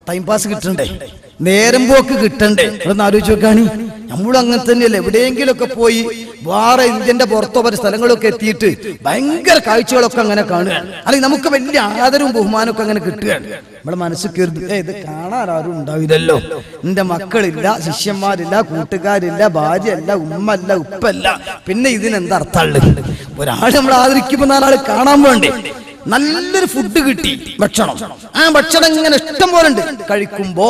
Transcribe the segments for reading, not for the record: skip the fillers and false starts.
Time pass കിട്ടണ്ടേ, നേരം പോക്ക് കിട്ടണ്ടേ? അതൊന്ന് ആലോചിച്ച് നോക്കാണ്. നമ്മളും അങ്ങനെ തന്നെയല്ലേ, എവിടെയെങ്കിലുമൊക്കെ പോയി വേറെ ഇന്ത്യന്റെ പുറത്തോ പല സ്ഥലങ്ങളൊക്കെ എത്തിയിട്ട് ഭയങ്കര കാഴ്ചകളൊക്കെ അങ്ങനെ കാണുകയാണ്, അല്ലെങ്കിൽ നമുക്ക് വലിയ ആദരവും ബഹുമാനമൊക്കെ അങ്ങനെ കിട്ടുകയാണ്. നമ്മളെ മനസ്സിൽ കരുതി ഇത് കാണാൻ ആരും ഉണ്ടാവില്ലല്ലോ, എന്റെ മക്കളില്ല, ശിഷ്യന്മാരില്ല, കൂട്ടുകാരില്ല, ഭാര്യയല്ല, ഉമ്മല്ല, ഉപ്പല്ല, പിന്നെ ഇതിനെന്താ അർത്ഥമുള്ളത്? ഒരാൾ നമ്മൾ ആദരിക്കുമ്പോൾ നാലാൾ കാണാൻ വേണ്ടേ? നല്ലൊരു ഫുഡ് കിട്ടി, ഭക്ഷണം, ആ ഭക്ഷണം ഇങ്ങനെ ഇഷ്ടം പോലെ ഉണ്ട്. കഴിക്കുമ്പോ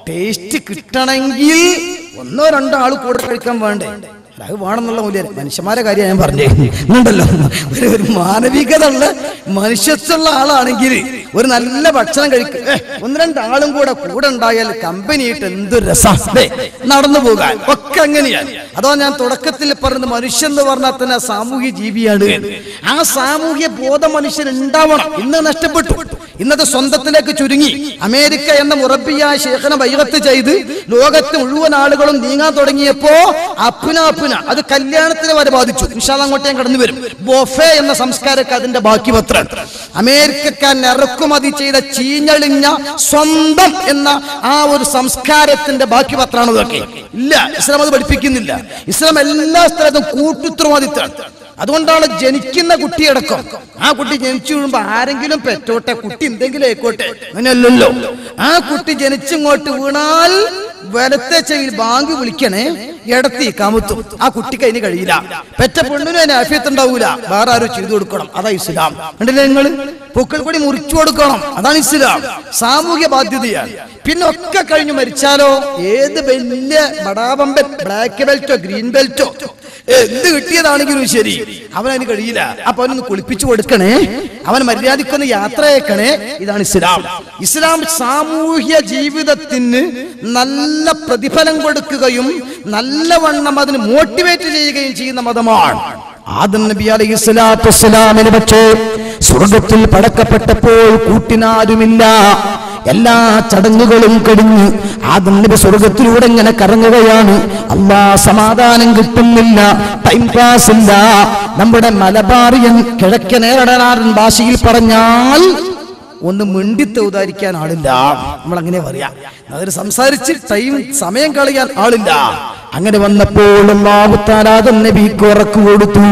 ടേസ്റ്റ് കിട്ടണമെങ്കിൽ ഒന്നോ രണ്ടോ ആൾ കൂടെ കഴിക്കാൻ വേണ്ടേ? അത് വേണമെന്നുള്ള മൂല്യം. മനുഷ്യന്മാരെ കാര്യം ഞാൻ പറഞ്ഞുണ്ടല്ലോ, ഒരു മാനവികത ഉള്ള മനുഷ്യത്വമുള്ള ആളാണെങ്കിൽ ഒരു നല്ല ഭക്ഷണം കഴിക്കും, ഒന്ന് രണ്ടാളും കൂടെ ഉണ്ടായാൽ കമ്പനിയായിട്ട് എന്തൊരു രസം നടന്നു പോകാൻ ഒക്കെ അങ്ങനെയാണ്. അതോ ഞാൻ തുടക്കത്തിൽ പറഞ്ഞത് മനുഷ്യൻ എന്ന് പറഞ്ഞാൽ തന്നെ സാമൂഹ്യ ജീവിയാണ്. ആ സാമൂഹ്യ ബോധ മനുഷ്യൻ ഉണ്ടാവണം. ഇന്ന് നഷ്ടപ്പെട്ടു, ഇന്നത്തെ സ്വന്തത്തിലേക്ക് ചുരുങ്ങി. അമേരിക്ക എന്ന മുറബിയായ ശേഖന ബൈഅത്ത് ചെയ്ത് ലോകത്ത് മുഴുവൻ ആളുകളും നീങ്ങാൻ തുടങ്ങിയപ്പോ അപ്പുന അത് കല്യാണത്തിന് വരെ ബാധിച്ചു. ഇൻഷാ അല്ലാഹ് അങ്ങോട്ട് ഞാൻ കടന്നു വരും. ബൊഫേ എന്ന സംസ്കാരമൊക്കെ അതിന്റെ ബാക്കി പത്രം. അമേരിക്കക്കാരൻ ഇറക്കുമതി ചെയ്ത ചീഞ്ഞളിഞ്ഞ സ്വന്തം എന്ന ആ ഒരു സംസ്കാരത്തിന്റെ ബാക്കി പത്രമാണ് ഇതൊക്കെ. ഇല്ല, ഇസ്ലാം അത് പഠിപ്പിക്കുന്നില്ല. ഇസ്ലാം എല്ലാ സ്ഥലത്തും കൂട്ടുത്തരവാദിത്തമാണ്. അതുകൊണ്ടാണ് ജനിക്കുന്ന കുട്ടിയടക്കം, ആ കുട്ടി ജനിച്ചു വീഴുമ്പോ ആരെങ്കിലും പെറ്റോട്ടെ, കുട്ടി എന്തെങ്കിലും ആയിക്കോട്ടെ, അങ്ങനെയല്ലല്ലോ. ആ കുട്ടി ജനിച്ചിങ്ങോട്ട് വീണാൽ വലത്തെ ചെവിയിൽ ബാങ്ക് വിളിക്കണേ, ഇടത്തി കാമത്തും. ആ കുട്ടിക്ക് അതിന് കഴിയില്ല. പെറ്റ പെണ്ണിനും അതിന് ആഫിയത്ത് ഉണ്ടാവൂല, വേറെ ആരും ചെയ്തു കൊടുക്കണം. അതാ ഇസ്ലാം. കണ്ടില്ലേ നിങ്ങള്? പൂക്കൾ കൂടി മുറിച്ചു കൊടുക്കണം, അതാണ് ഇസ്ലാം. സാമൂഹ്യ ബാധ്യതയാണ്. പിന്നെ ഒക്കെ കഴിഞ്ഞു മരിച്ചാലോ, ഏത് വലിയ ബടാബമ്പൻ ബ്ലാക്ക് ബെൽറ്റോ ഗ്രീൻ ബെൽറ്റോ എന്ത് കിട്ടിയതാണെങ്കിലും ശരി, അവനതിന് കഴിയില്ല. അപ്പൊ അവനൊന്ന് കുളിപ്പിച്ചു കൊടുക്കണേ, അവൻ മര്യാദക്കൊന്ന് യാത്ര അയക്കണേ. ഇതാണ് ഇസ്ലാം. ഇസ്ലാം സാമൂഹ്യ ജീവിതത്തിന് നല്ല പ്രതിഫലം കൊടുക്കുകയും നല്ലവണ്ണം അതിന് മോട്ടിവേറ്റ് ചെയ്യുകയും ചെയ്യുന്ന മതമാണ്. ആദം നബി അലൈഹിസ്സലാത്തു വസ്സലാമിന് പക്ഷേ സ്വർഗത്തിൽ പടക്കപ്പെട്ടപ്പോൾ കൂട്ടിനാരുമില്ല. എല്ലാ ചടങ്ങുകളും കഴിഞ്ഞ് ആദം നബി സ്വർഗത്തിലൂടെ ഇങ്ങനെ കറങ്ങുകയാണ്. അല്ലാ, സമാധാനം കിട്ടുന്നില്ല, ടൈം പാസ് ഇല്ല. നമ്മുടെ മലബാറിയൻ കിഴക്കനേറനാടൻ ഭാഷയിൽ പറഞ്ഞാൽ ഒന്ന് മിണ്ടിത്തൗതാരിക്കാൻ ആളില്ല. നമ്മൾ അങ്ങനെ പറയാം, അതൊരു സംസാരിച്ച് സമയം കളയാൻ ആളില്ല. അങ്ങനെ വന്നപ്പോൾ അല്ലാഹു തആല ആദം നബിക്ക് ഉറക്ക് കൊടുത്തു.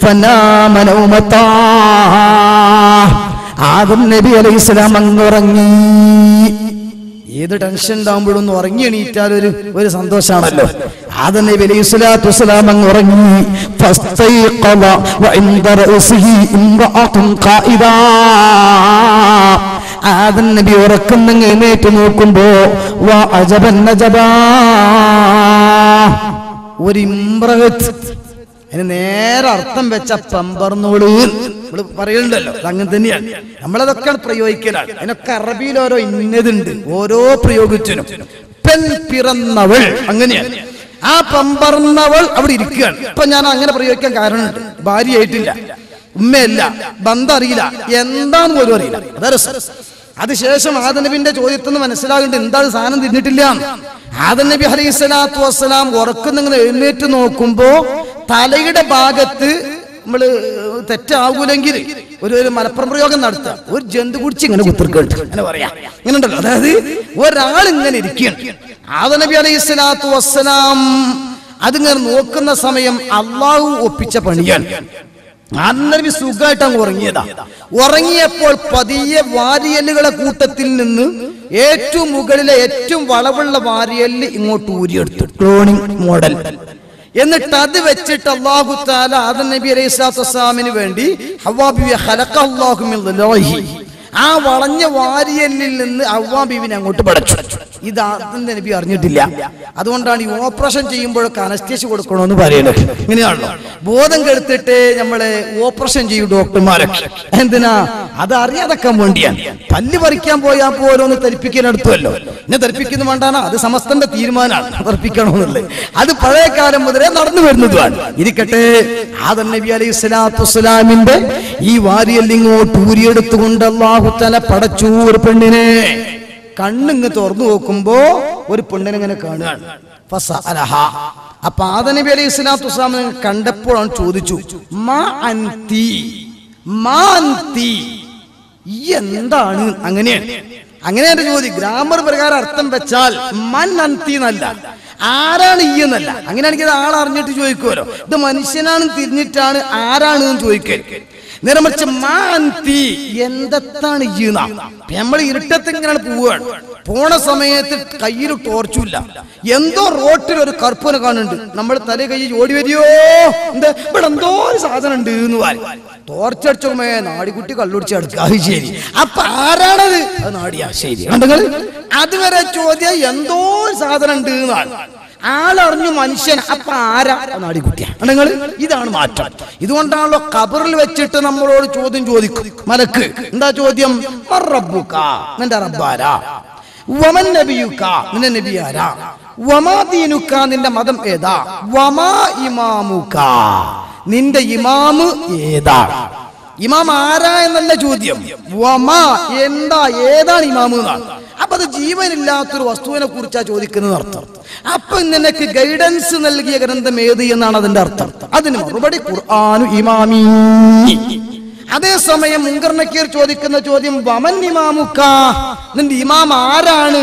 ഫനാമനൗമതാ, ആദം നബി അലൈഹിസ്സലാം അങ്ങുറങ്ങി. ഏത് ടെൻഷൻ ഉണ്ടാകുമ്പോഴൊന്ന് ഉറങ്ങി എണീറ്റാൽ ഒരു സന്തോഷമാണല്ലോ. ആദം നബി അലൈഹിസ്സലാത്തു വസ്സലാം അങ്ങ് ഉറങ്ങി. ഫസ്തൈഖള വഇൻദ റഅസിഹി ഇംറഅത്തുൻ ഖായിദാ. ആദം നബി ഉറക്കുന്നങ്ങ് എഴുന്നേറ്റ് നോക്കുമ്പോ വഅജബൻ നജബാ, ഒരു ഇംറഅത്ത്, അതിന് നേരെ അർത്ഥം വെച്ച പമ്പർന്നോട് നമ്മള് പറയുന്നുണ്ടല്ലോ, അങ്ങനെ തന്നെയാണ്. നമ്മളതൊക്കെ പ്രയോഗിക്കലാണ്. അതിനൊക്കെ അറബിയിൽ ഓരോ ഇന്നതുണ്ട്, ഓരോ പ്രയോഗത്തിനും. പെൺ പിറന്നവൾ, അങ്ങനെയാണ്. ആ പമ്പർന്നവൾ അവിടെ ഇരിക്കുകയാണ്. ഇപ്പൊ ഞാൻ അങ്ങനെ പ്രയോഗിക്കാൻ കാരണമുണ്ട്. ഭാര്യയായിട്ടില്ല, ഉമ്മയല്ല, ബന്ധം അറിയില്ല, എന്താന്ന് പോലും അറിയില്ല. അതാ രസം. അതിനുശേഷം ആദം നബിന്റെ ചോദ്യത്തിൽ നിന്ന് മനസ്സിലാകുന്നുണ്ട് എന്താണ് സാധനം തിന്നിട്ടില്ല. ആദം നബി അലൈഹിസ്സലാത്തു വസ്സലാം ഉറക്കുന്നിങ്ങനെ എഴുന്നേറ്റ് നോക്കുമ്പോ തലയുടെ ഭാഗത്ത് നമ്മള് തെറ്റാകൂലെങ്കിൽ ഒരു മലപ്പുറം പ്രയോഗം നടത്തുക, ഒരു ജന്തു കുടിച്ച് ഇങ്ങനെ കുത്തിർക്കേണ്ട, അങ്ങനെ പറയാ, ഇങ്ങനെ ഉണ്ടല്ലോ. അതായത് ഒരാൾ ഇങ്ങനെ ഇരിക്കുകയാണ്. ആദം നബി അലൈഹിസ്സലാത്തു വസ്സലാം അതിങ്ങനെ നോക്കുന്ന സമയം അള്ളാഹു ഒപ്പിച്ച പണിയാണ്. ആദം നബി സുഖമായിട്ട് അങ്ങ് ഉറങ്ങിയതാ. ഉറങ്ങിയപ്പോൾ പതിയെ വാരിയല്ലുകളെ കൂട്ടത്തിൽ നിന്ന് ഏറ്റവും മുകളിലെ ഏറ്റവും വളവുള്ള വാരിയല്ല് ഇങ്ങോട്ട് ഊരിയെടുത്തു, ക്ലോണിംഗ് മോഡൽ. എന്നിട്ട് അത് വെച്ചിട്ട് അല്ലാഹു തആല ആദം നബി അലൈഹിസ്സലാത്തു വസ്സലാമിന് വേണ്ടി ഹവ്വാ ബിവിയെ ഖലഖല്ലാഹു മിൻ ളിലാഹി, ആ വളഞ്ഞ വാരിയല്ലിൽ നിന്ന് ഹവ്വാ ബീവിനെ അങ്ങോട്ട് പടച്ചു. ഇത് ആദം നബി അറിഞ്ഞിട്ടില്ല. അതുകൊണ്ടാണ് ഈ ഓപ്പറേഷൻ ചെയ്യുമ്പോഴൊക്കെ അനസ്തേഷ്യ കൊടുക്കണമെന്ന് പറയുന്നത്. ഇങ്ങനെയാണല്ലോ, ബോധം കെടുത്തിട്ട് നമ്മളെ ഓപ്പറേഷൻ ചെയ്യും ഡോക്ടർമാരൊക്കെ. എന്തിനാ? അത് അറിയാതെക്കാൻ വേണ്ടിയാണ്. പല്ല് പറിക്കാൻ പോയാൽ പോലോന്ന് ധരിപ്പിക്കാൻ എടുത്തുവല്ലോ, എന്നെ ധരിപ്പിക്കുന്നു വേണ്ടാനാ, അത് സമസ്തന്റെ തീരുമാനമാണ് ധരിപ്പിക്കണമെന്നുള്ളത്. അത് പഴയ കാലം മുതലേ നടന്നു വരുന്നതാണ്. ഇരിക്കട്ടെ, ആദം നബി അലൈഹിസ്സലാത്തു വസ്സലാമിന്റെ ഈ വാരിയല്ലിങ്ങോട്ട് ഊരിയെടുത്തുകൊണ്ട് അല്ലാഹു തആല പടച്ചു ഒരു പെണ്ണിനെ. കണ്ണിങ്ങ് തുറന്നു നോക്കുമ്പോ ഒരു പെണ്ണിനെ കാണുകയാണ്. അപ്പൊ ആദം നബി അലൈഹിസ്സലാത്തു വസ്സലാം കണ്ടപ്പോഴാണ് ചോദിച്ചു, മാ അൻതി, മാ അൻതി, എന്താണ്? അങ്ങനെയാണ്. അങ്ങനെ എന്റെ ചോദ്യം ഗ്രാമർ പ്രകാരം അർത്ഥം വെച്ചാൽ മൻ അന്തി എന്നല്ല, ആരാണ് ഈ എന്നല്ല. അങ്ങനെയാണെങ്കിൽ ഇത് ആളറിഞ്ഞിട്ട് ചോദിക്കുമല്ലോ. ഇത് മനുഷ്യനാണ് തിരിഞ്ഞിട്ടാണ് ആരാണ് എന്ന് ചോദിക്കരുത്. നേരെ മറിച്ച് മാ അന്തി, എന്താണ് ഈ എന്നാ. നമ്മൾ ഇരുട്ടത്ത് ഇങ്ങനെയാണ് പോവുകയാണ്. പോണ സമയത്ത് കയ്യിൽ ടോർച്ചുമില്ല, എന്തോ റോട്ടിൽ ഒരു കറുപ്പനെ കാണുന്നുണ്ട്. നമ്മൾ തല കൈ ഓടി വരിയോ, എന്താ ഇവിടെ എന്തോ ഒരു സാധനം ഉണ്ട് എന്ന് പറയും. ടോർച്ചടിച്ചോമേ നാടിക്കുട്ടി കള്ളുടിച്ച് അടുക്കുക. ശരി, അപ്പൊ ആരാണത്? അത് നാടിയാ. ശരി, കണ്ടങ്ങൾ അതുവരെ ചോദ്യം എന്തോ ഒരു സാധനം ഉണ്ട് എന്നാണ്. ആളറിഞ്ഞു മനുഷ്യൻ, അപ്പൊ ആരാ? നാടിക്കുട്ടിയാ. കണ്ടങ്ങൾ ഇതാണ് മാറ്റം. ഇതുകൊണ്ടാണല്ലോ ഖബറിൽ വെച്ചിട്ട് നമ്മളോട് ചോദ്യം ചോദിക്കും മലക്ക്. എന്താ ചോദ്യം? റബ്ബുക, നിന്റെ റബ്ബാരാ? വമൻ നബിയുക, നിന്റെ നബി ആരാ? വമാ ദീനുക, നിന്റെ മതം ഏതാ? വമാ ഇമാമുക, നിന്റെ ഇമാമ് ഏതാ? ഇമാം ആരാ എന്നല്ല ചോദ്യം. വമാ, എന്താ, ഏതാണ് ഇമാമ് എന്നാണ്. അപ്പൊ അത് ജീവനില്ലാത്തൊരു വസ്തുവിനെ കുറിച്ചാ ചോദിക്കുന്നത് അർത്ഥം. അപ്പൊ നിനക്ക് ഗൈഡൻസ് നൽകിയ ഗ്രന്ഥം ഏത് എന്നാണ് അതിന്റെ അർത്ഥം. അതിന് മറുപടി ഖുർആനു ഇമാമി. അതേസമയം മുൻകർ നക്കീർ ചോദിക്കുന്ന ചോദ്യം വമൻ ഇമാമുക, നിന്റെ ഇമാം ആരാണ്?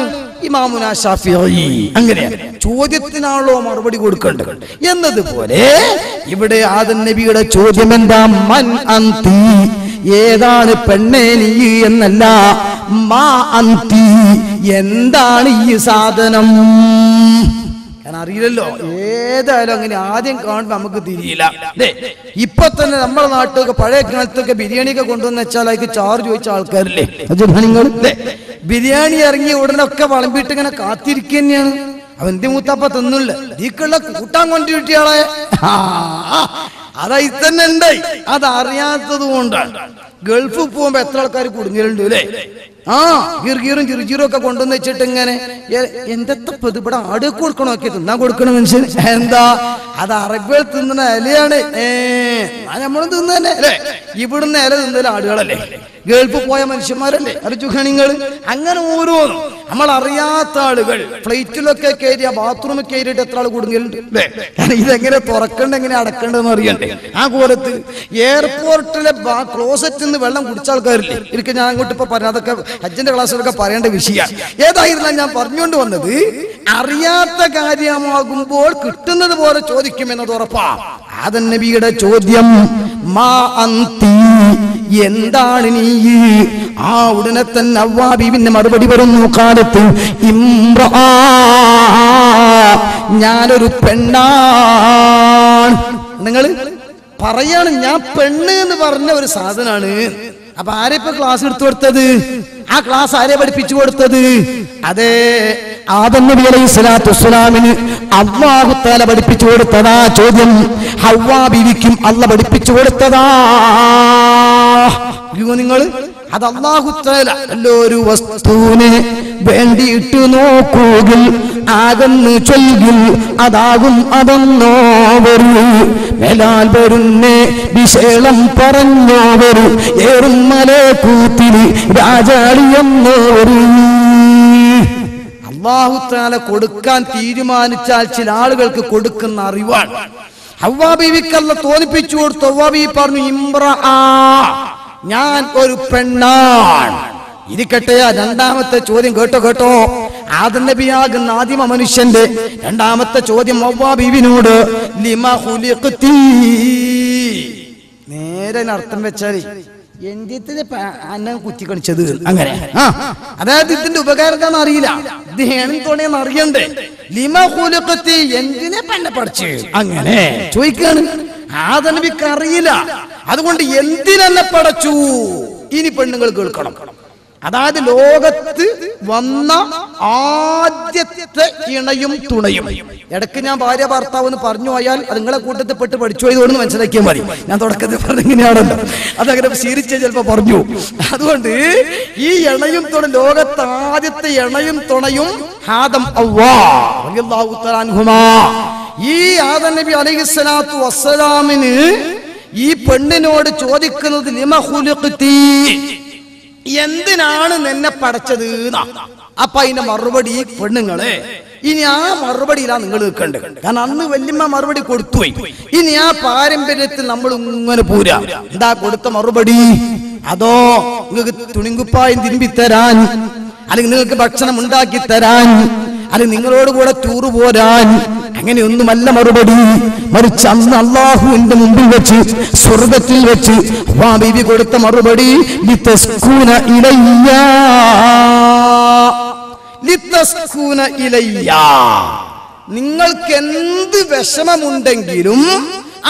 ഇമാമുന ശാഫിഈ. അങ്ങനെ ചോദ്യത്തിനാണല്ലോ മറുപടി കൊടുക്കേണ്ടത് എന്നതുപോലെ ഇവിടെ ആദം നബിയുടെ ചോദ്യം എന്താ? മൻ അന്തി, ഏതാണ് പെണ്ണേ നീ എന്നല്ല. മാ അന്തി, എന്താണ് ഈ സാധനം? കാരണം അറിയില്ലല്ലോ. ഏതായാലും അങ്ങനെ ആദ്യം കാണുമ്പോൾ നമുക്ക് തിരിയില്ല. ഇപ്പൊ തന്നെ നമ്മുടെ നാട്ടിലൊക്കെ പഴയ കാലത്തൊക്കെ ബിരിയാണിയൊക്കെ കൊണ്ടുവന്ന് വെച്ചാൽ അതിക്ക് ചാർജ് ചോദിച്ച ആൾക്കാരില്ലേ നിങ്ങൾ? ബിരിയാണി ഇറങ്ങിയ ഉടനൊക്കെ വളമ്പിട്ട് ഇങ്ങനെ കാത്തിരിക്കുക തന്നെയാണ്. അവന്റെ മൂത്താപ്പ തിന്നില്ല, ഇതിക്കുള്ള കൂട്ടാൻ കൊണ്ടിരിട്ടിയാളെ അതായി തന്നെ ഉണ്ടായി. അതറിയാത്തത് കൊണ്ടാണ്. ഗൾഫിൽ പോകുമ്പോ എത്ര ആൾക്കാർ കുടുങ്ങിയിട്ടുണ്ട് അല്ലേ? ഗീറും ചിറുചീറും ഒക്കെ കൊണ്ടുവന്ന് വെച്ചിട്ട് ഇങ്ങനെ എന്തൊക്കെ ഇവിടെ ആട് കൊടുക്കണോ ഒക്കെ തിന്നാൻ കൊടുക്കണം മനുഷ്യൻ. എന്താ അത്? അറബികൾ തിന്നുന്ന ഇലയാണ്. നമ്മളും തിന്നന്നെ അല്ലേ? ഇവിടുന്ന് ഇല തിന്നല ആടുകളല്ലേ? ഗൾഫിൽ പോയ മനുഷ്യന്മാരല്ലേ അറിച്ചുഖണിങ്ങൾ? അങ്ങനെ ഓരോന്നും നമ്മൾ അറിയാത്ത ആളുകൾ ഫ്ലൈറ്റിലൊക്കെ കയറിയ ബാത്റൂമിൽ കയറിയിട്ട് എത്ര ആൾ കുടുങ്ങിയിട്ടുണ്ട് അല്ലേ? ഇതെങ്ങനെ തുറക്കണ്ട, എങ്ങനെ അടക്കണ്ടെന്ന് അറിയണ്ടേ? ആ കോലത്ത് എയർപോർട്ടിലെ ക്ലോസറ്റിൽ നിന്ന് വെള്ളം കുടിച്ച ആൾക്കാരില്ലേ? എനിക്ക് ഞാൻ അങ്ങോട്ട് ഇപ്പൊ പറഞ്ഞ അതൊക്കെ ഹജ്ജിന്റെ ക്ലാസ്സിലൊക്കെ പറയേണ്ട വിഷയമാണ്. ഏതായിരുന്നാലും ഞാൻ പറഞ്ഞുകൊണ്ട് വന്നത്, അറിയാത്ത കാര്യമാകുമ്പോൾ കിട്ടുന്നത് പോലെ ചോദിക്കുമെന്നത് ഉറപ്പാ. ആദം നബിയുടെ ചോദ്യം മാ അന്തി, എന്താണ് നീ? ആ ഉടനെ തന്നെ ഹവ്വാ ബീവിന്റെ മറുപടി വരുന്നു, കാലത്ത് ഇംറഅ, ഞാനൊരു പെണ്ണാണ്. നിങ്ങൾ പറയാണ് ഞാൻ പെണ്ണ് എന്ന് പറഞ്ഞ ഒരു സാധനമാണ്. അപ്പൊ ആരെയിപ്പോ ക്ലാസ് എടുത്തു കൊടുത്തത്? ആ ക്ലാസ് ആരെ പഠിപ്പിച്ചു കൊടുത്തത്? അതെ, ആദം നബി അലൈഹിസ്സലാത്തു വസ്സലാമിന് അല്ലാഹു തആല പഠിപ്പിച്ചു കൊടുത്തതാ. ചോദ്യം ഹവ്വാ ബീവിക്കും അല്ലാഹു പഠിപ്പിച്ചു കൊടുത്തതാ. നിങ്ങൾ അത് അല്ലാഹു തആല ഒരു വസ്തുവിനെ വേണ്ടിയിട്ട് നോക്കുകിൽ ആകന്ന് ചൊല്ലിൽ അതാകും അതൊന്നോവരു മേലാൽ വരുന്നേ വിശേഷം പറഞ്ഞോവരു ഏറും മലക്കൂത്തില് രാജാളിയെന്നോവരു. അല്ലാഹു തആല കൊടുക്കാൻ തീരുമാനിച്ചാൽ ചില ആളുകൾക്ക് കൊടുക്കുന്ന അറിവാണ്. ഹവ്വാ ബീവിക്ക് അല്ലാഹു തോന്നിപ്പിച്ചു കൊടുത്തു. ഹവ്വാ ബീവി പറഞ്ഞു ഇംറഅ, ഞാൻ ഒരു പെണ്ണാണ്. ഇരിക്കട്ടെ, രണ്ടാമത്തെ ചോദ്യം കേട്ടോ. ആദം നബിയാകുന്ന ആദിമ മനുഷ്യന്റെ രണ്ടാമത്തെ ചോദ്യം ഹവ്വാ ബീവിനോട് ലിമ ഖുലിഖ്തി. നേരെ അർത്ഥം വെച്ചാല് എന്തിന് അന്നെ കുത്തി കണിച്ചത് അങ്ങനെ. അതായത് ഇതിന്റെ ഉപകാരം എന്താണെന്ന് അറിയില്ല, ഇത് ഹേണം തോണിയെന്ന് അറിയണ്ടേ. ലിമ ഖുലിഖ്തി, എന്തിനെ പെണ്ണെ പഠിച്ച് അങ്ങനെ ചോദിക്കാണ്. ആദം നബിക്ക് അറിയില്ല. അതുകൊണ്ട് എന്തിനെന്നെ പടച്ചു? ഇനി പെണ്ണുങ്ങൾ കേൾക്കണം. അതായത് ലോകത്ത് വന്ന ആദ്യത്തെ ഇണയും തുണയും. ഇടയ്ക്ക് ഞാൻ ഭാര്യ ഭർത്താവ് എന്ന് പറഞ്ഞു പോയാൽ അത് നിങ്ങളെ കൂട്ടത്തിൽ പെട്ട് പഠിച്ചു പോയതുകൊണ്ട് മനസ്സിലാക്കിയാൽ മതി. ഞാൻ തുടക്കത്തിൽ പറഞ്ഞിങ്ങനെയാണല്ലോ, അതങ്ങനെ ശീലിച്ച ചിലപ്പോ പറഞ്ഞു. അതുകൊണ്ട് ഈ ഇണയും തുണ, ലോകത്ത് ആദ്യത്തെ ഇണയും തുണയും ആദം ഹവ്വാ റളിയല്ലാഹു തആല അൻഹുമാ. ഈ ആദം നബി അലൈഹിസ്സലാത്തു വസ്സലാമിന് ഈ പെണ്ണിനോട് ചോദിക്കുന്നത് ലിമ ഖുലിഖ്തി, എന്തിനാണ് നിന്നെ പടച്ചത്? അപ്പൊ അതിന്റെ മറുപടി പെണ്ണുങ്ങളെ, ഇനി ആ മറുപടിയിലാണ് നിങ്ങൾ നിൽക്കേണ്ടത്. കാരണം അന്ന് വല്യമ്മ മറുപടി കൊടുത്തുപോയി. ഇനി ആ പാരമ്പര്യത്തിൽ നമ്മൾ ഇങ്ങനെ പോരാ. എന്താ കൊടുത്ത മറുപടി? അതോ നിങ്ങൾക്ക് തുണിങ്കുപ്പായും തിരുമ്പിത്തരാൻ, അല്ലെങ്കിൽ നിങ്ങൾക്ക് ഭക്ഷണം ഉണ്ടാക്കി തരാൻ, അല്ലെങ്കിൽ നിങ്ങളോട് കൂടെ ടൂറ് പോരാൻ, അങ്ങനെയൊന്നുമല്ല മറുപടി. മറിച്ച് അന്ന് അല്ലാഹുവിന്റെ മുമ്പിൽ വെച്ച് സ്വർഗത്തിൽ വെച്ച് ഹവ്വാ ബീവി കൊടുത്ത മറുപടി ലിതസ്കൂന ഇലയ്യ, ലിതസ്കൂന ഇലയ്യ. നിങ്ങൾക്ക് എന്ത് വിഷമമുണ്ടെങ്കിലും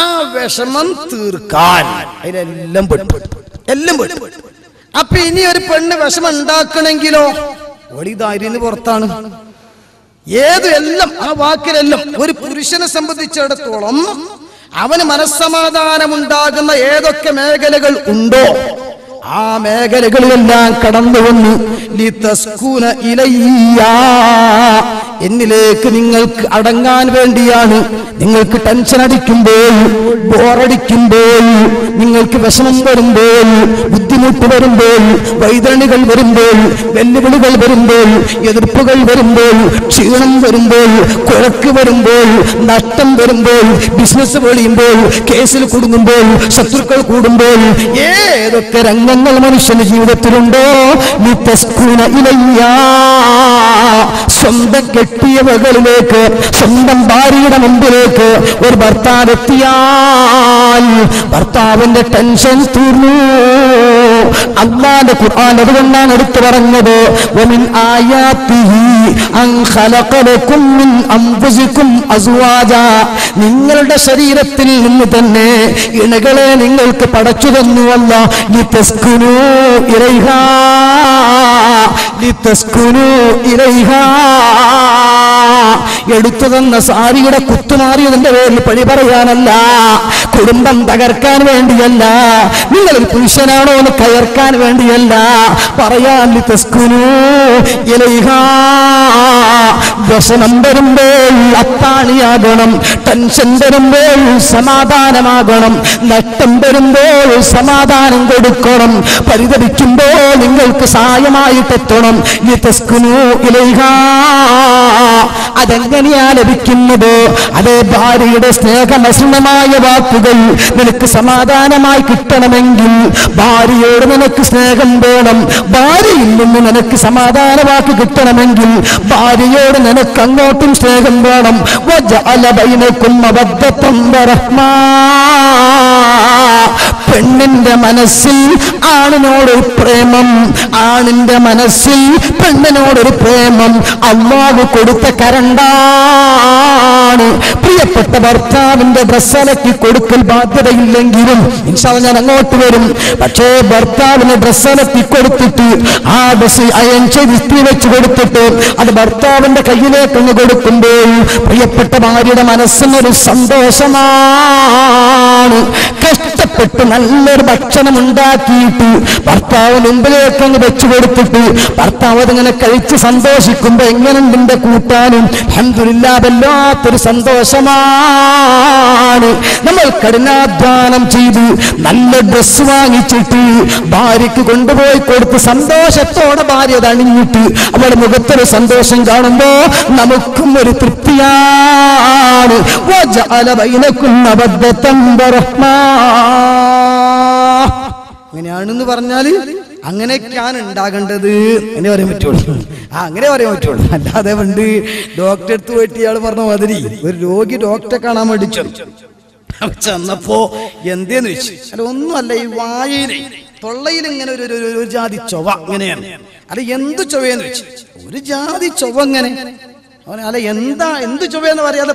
ആ വിഷമം തീർക്കാൻ. അതിലെല്ലാം പെട്ടു, എല്ലാം പെട്ടു. അപ്പൊ ഇനി ഒരു പെണ്ണ് വിഷമം ഉണ്ടാക്കണമെങ്കിലോ ഒളിതാരിന്ന് പുറത്താണ്. എല്ലാം ആ വാക്കിലെല്ലാം ഒരു പുരുഷനെ സംബന്ധിച്ചിടത്തോളം അവന് മനസ്സമാധാനമുണ്ടാകുന്ന ഏതൊക്കെ മേഖലകൾ ഉണ്ടോ ആ മേഖലകളിലെല്ലാം കടന്നു വന്നു ലിതസ്കൂന ഇലയ്യ, എന്നിലേക്ക് നിങ്ങൾക്ക് അടങ്ങാൻ വേണ്ടിയാണ്. നിങ്ങൾക്ക് ടെൻഷൻ അടിക്കുമ്പോൾ, ബോറടിക്കുമ്പോൾ, നിങ്ങൾക്ക് വിഷമം വരുമ്പോൾ, ബുദ്ധിമുട്ട് വരുമ്പോൾ, വൈതരണികൾ വരുമ്പോൾ, വെല്ലുവിളികൾ വരുമ്പോൾ, എതിർപ്പുകൾ വരുമ്പോൾ, ക്ഷീണം വരുമ്പോൾ, കുഴക്ക് വരുമ്പോൾ, നഷ്ടം വരുമ്പോൾ, ബിസിനസ് പൊളിയുമ്പോൾ, കേസിൽ കുടുങ്ങുമ്പോൾ, ശത്രുക്കൾ കൂടുമ്പോൾ, ഏതൊക്കെ രംഗങ്ങൾ മനുഷ്യന്റെ ജീവിതത്തിലുണ്ടോ ലിതസ്കൂന ഇലയ്യ, സ്വന്തം കെട്ടിയ മകളിലേക്ക്, സ്വന്തം ഭാര്യയുടെ മുമ്പിലേക്ക് ഒരു ഭർത്താവ് എത്തിയാൽ ഭർത്താവിന്റെ ടെൻഷൻ തീർന്നു. അല്ലാഹുവിന്റെ ഖുർആൻ അതുകൊണ്ടാണ് എടുത്തു പറഞ്ഞത് വമിൻ ആയാതിഹി അൻ ഖലഖ ലക്കും മിൻ അൻഫുസികും അസ്വാജാ, നിങ്ങളുടെ ശരീരത്തിൽ നിന്ന് തന്നെ ഇണകളെ നിങ്ങൾക്ക് പടച്ചു തന്നു അല്ലാഹ്. ലിതസ്കുനു ഇലൈഹാ, ലിതസ്കുനു ഇലൈഹാ. എടുത്തു തന്ന സാരിയുടെ കുത്തുമാറിയതിന്റെ പേരിൽ പഴി പറയാനല്ല, കുടുംബം തകർക്കാൻ വേണ്ടിയല്ല, നിങ്ങളൊരു പുരുഷനാണോ എന്ന് കയർക്കാൻ വേണ്ടിയല്ല പറയാൻ. ലിതസ്കുനു ഇലൈഹാ, വ്യസനം വരുമ്പോൾ അത്താണിയാകണം, ടെൻഷൻ വരുമ്പോൾ സമാധാനമാകണം, നഷ്ടം വരുമ്പോൾ സമാധാനം കൊടുക്കണം, പരിതപിക്കുമ്പോൾ നിങ്ങൾക്ക് സഹായമായിട്ടെത്തണം. ലിതസ്കുനു ഇലൈഹാ. അതെങ്ങനെയാ ലഭിക്കുന്നത്? അതേ ഭാര്യയുടെ സ്നേഹമസൃണമായ വാക്കുകൾ നിനക്ക് സമാധാനമായി കിട്ടണമെങ്കിൽ ഭാര്യയോട് നിനക്ക് സ്നേഹം വേണം. ഭാര്യയിൽ നിന്ന് നിനക്ക് സമാധാന വാക്ക് കിട്ടണമെങ്കിൽ ഭാര്യയോട് നിനക്ക് അങ്ങോട്ടും സ്നേഹം വേണം. വജഅല ബൈനകും മവദ്ദതൻ വറഹ്മാ. പെണ്ണിന്റെ മനസ്സിൽ ആണിനോടൊരു പ്രേമം, ആണിന്റെ മനസ്സിൽ പെണ്ണിനോടൊരു പ്രേമം അല്ലാഹു കൊടുത്ത കരണ്ടാണ്. പ്രിയപ്പെട്ട ഭർത്താവിന്റെ ഡ്രസ്സ് അലക്കി കൊടുക്കൽ ബാധ്യതയില്ലെങ്കിലും ഇൻഷാ അല്ലാഹ് ഞാൻ അങ്ങോട്ട് വരും. പക്ഷേ ഭർത്താവിന് ഡ്രസ്സ് അലക്കി കൊടുത്തിട്ട് ആ ഡ്രസ്സ് അയൺ ചെയ്ത് ഇസ്തിരി വെച്ച് കൊടുത്തിട്ട് അത് ഭർത്താവിന്റെ കയ്യിലേക്ക് അങ്ങ് കൊടുക്കുമ്പോൾ പ്രിയപ്പെട്ട ഭാര്യയുടെ മനസ്സിനൊരു സന്തോഷമാണ്. കഷ്ടപ്പെട്ട് നല്ലൊരു ഭക്ഷണം ഉണ്ടാക്കിയിട്ട് ഭർത്താവിന് മുമ്പിലേക്ക് അങ്ങ് വെച്ചു കൊടുത്തിട്ട് ഭർത്താവ് അതിങ്ങനെ കഴിച്ച് സന്തോഷിക്കുമ്പോ എങ്ങനെയുണ്ട് എന്റെ കൂട്ടാനും അൽഹംദുലില്ലാ, വല്ലാത്തൊരു സന്തോഷമാണ്. നമ്മൾ കഠിനാധ്വാനം ചെയ്ത് നല്ല ഡ്രസ്സ് വാങ്ങിച്ചിട്ട് ഭാര്യക്ക് കൊണ്ടുപോയി കൊടുത്ത് സന്തോഷത്തോടെ ഭാര്യ അത് അണിഞ്ഞിട്ട് അവളുടെ മുഖത്തൊരു സന്തോഷം കാണുമ്പോ നമുക്കും ഒരു തൃപ്തിയാണ്. വജഅല ബൈനകും മവദ്ദതൻ വറഹ്മാ. അങ്ങനെയാണെന്ന് പറഞ്ഞാല് അങ്ങനെയൊക്കെയാണ് ഉണ്ടാകേണ്ടത്. അങ്ങനെ പറയാൻ പറ്റുള്ളൂ. അങ്ങനെ പറയാൻ പറ്റുള്ളൂ. അല്ലാതെ പണ്ട് ഡോക്ടറെ അടുത്ത് പോയിട്ട് ഇയാൾ പറഞ്ഞ മാതിരി ഒരു രോഗി ഡോക്ടറെ കാണാൻ വേണ്ടി ചെന്നപ്പോ എന്തേന്ന് വെച്ചു. അല്ല ഒന്നുമല്ല, ഈ വായയില് തൊള്ളയിൽ ഇങ്ങനെ ഒരു ജാതി ചൊവ ഇങ്ങനെയാണ്. അല്ല എന്ത് ചൊവയെന്ന് വെച്ചു, ഒരു ജാതി ചൊവ ഇങ്ങനെ. അവൻ അല്ല എന്ത് ചൊവയെന്ന് പറയാതെ